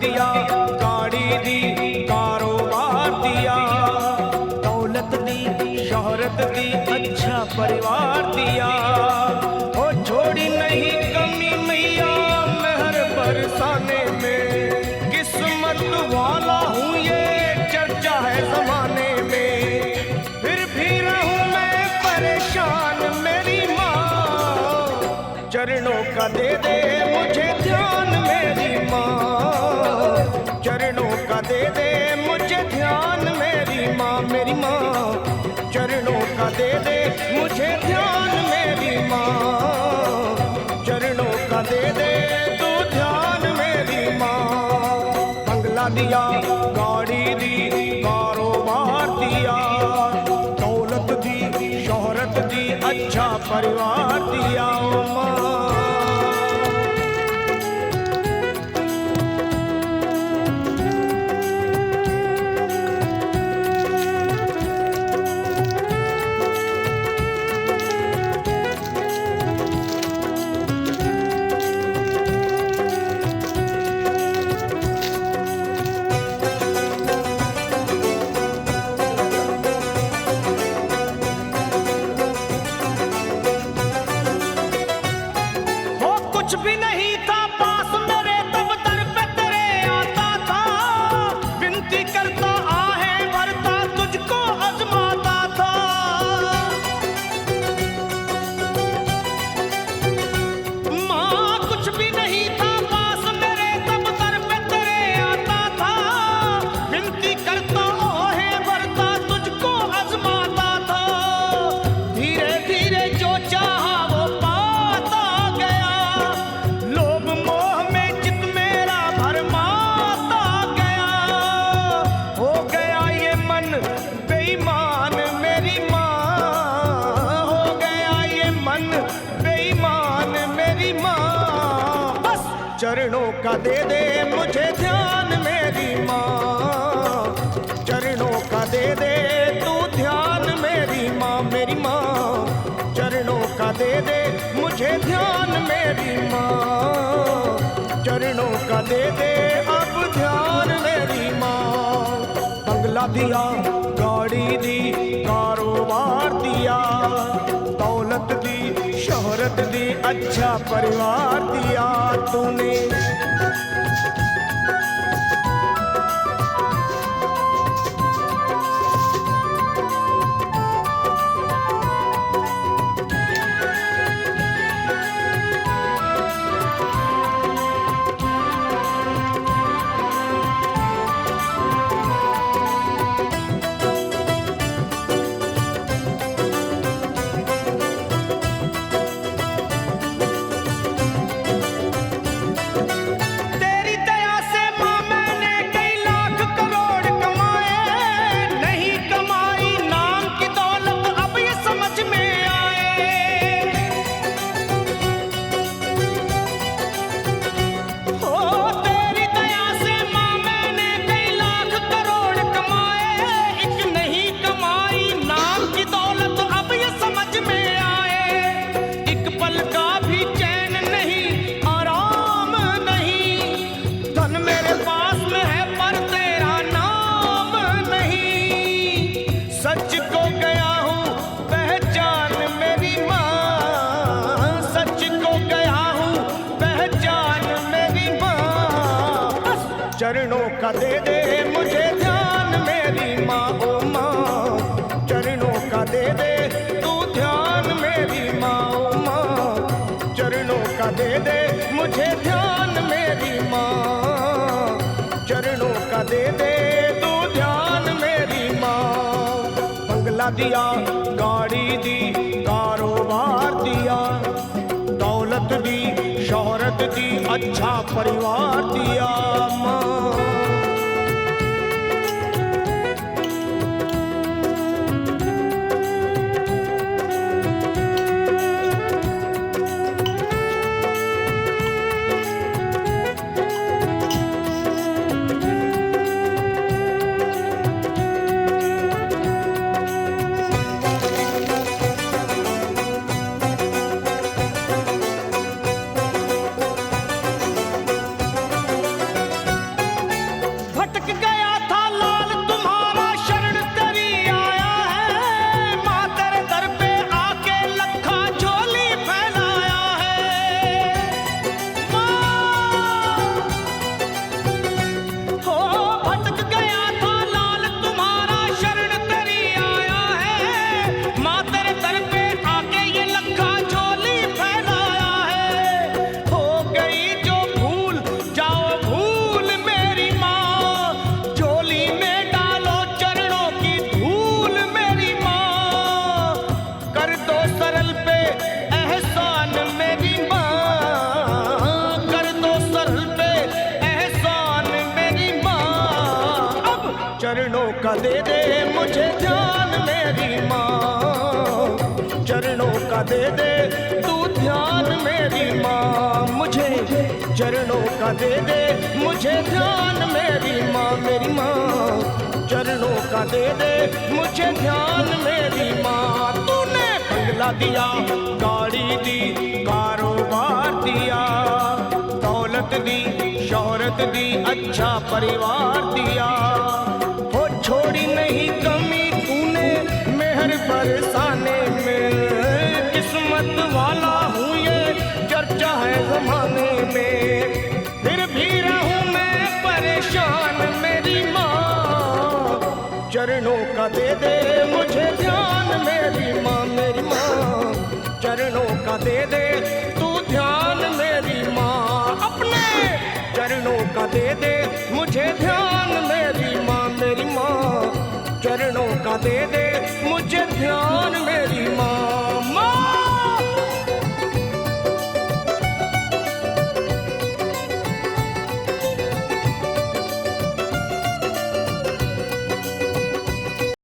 दिया, गाड़ी दी, कारोबार दिया, दौलत दी, शोहरत दी, अच्छा परिवार दिया। ओ छोड़ी नहीं कमी मैया मेहर बरसाने में, किस्मत वाला हूँ ये चर्चा है जमाने में। फिर भी रहूं मैं परेशान मेरी माँ, चरणों का दे दे मुझे ध्यान मेरी माँ, चरणों का दे दे मुझे ध्यान मेरी माँ, मेरी माँ, चरणों का दे दे मुझे ध्यान मेरी माँ, चरणों का दे दे तू ध्यान मेरी माँ। बंगला दिया, गाड़ी दी, कारोबार दिया, दौलत दी, शोहरत दी, अच्छा परिवार दिया माँ। कुछ भी नहीं था पास मेरे तब दर पे तेरे आता था, विनती करता आहें भरता तुझको आजमाता था। माँ कुछ भी नहीं था पास मेरे तब दर पे तेरे आता था, विनती करता आहें भरता तुझको आजमाता था। धीरे धीरे जो चाहा वो पाता गया, लोभ मोह में चित मेरा भरमाता गया। हो गया ये मन बेईमान मेरी माँ, हो गया ये मन बेईमान मेरी माँ। बस चरणों का दे दे मुझे ध्यान मेरी माँ, चरणों का दे दे तू ध्यान मेरी माँ, मेरी माँ, चरणों का दे दे मुझे ध्यान मेरी माँ, चरणों का दे दे अब ध्यान मेरी माँ। बंगला दिया, गाड़ी दी, कारोबार दिया, दौलत दी, शोहरत दी, अच्छा परिवार दिया तूने। तेरी दया से माँ मैंने कई लाख करोड़ कमाए, नहीं कमाई नाम की दौलत अब ये समझ में आए। हो तेरी दया से माँ मैंने कई लाख करोड़ कमाए, एक नहीं कमाई नाम की दौलत अब ये समझ में आए। एक पल का भी चैन नहीं, आराम नहीं, धन मेरे पास में है पर तेरा नाम नहीं। सच को गया हूँ पहचान मेरी माँ, सच को गया हूँ पहचान मेरी माँ। बस चरणों का दे दे मुझे ध्यान मेरी माँ, ओ माँ, चरणों का दे दे तू ध्यान मेरी माँ, ओ माँ, चरणों का दे दे मुझे ध्यान मेरी माँ, चरणों का दे दे तू ध्यान मेरी माँ। बंगला दिया, गाड़ी दी, कारोबार दिया, दौलत दी, शोहरत दी, अच्छा परिवार दिया माँ। का दे दे मुझे ध्यान मेरी माँ, चरणों का दे दे तू ध्यान मेरी माँ, मुझे चरणों का दे दे मुझे ध्यान मेरी माँ, मेरी माँ चरणों का दे दे मुझे ध्यान मेरी माँ। तूने बंगला दिया, गाड़ी दी, कारोबार दिया, दौलत दी, शोहरत दी, अच्छा परिवार दिया, हो छोड़ी नहीं कमी तूने मेहर बरसाने में, किस्मत वाला हूँ ये चर्चा है जमाने में, फिर भी रहूँ मैं परेशान मेरी माँ, चरणों का दे दे मुझे ध्यान मेरी माँ, मेरी माँ चरणों का दे दे तू ध्यान मेरी माँ, अपने चरणों का दे दे मुझे ध्यान मेरी माँ, मेरी माँ चरणों का दे दे मुझे ध्यान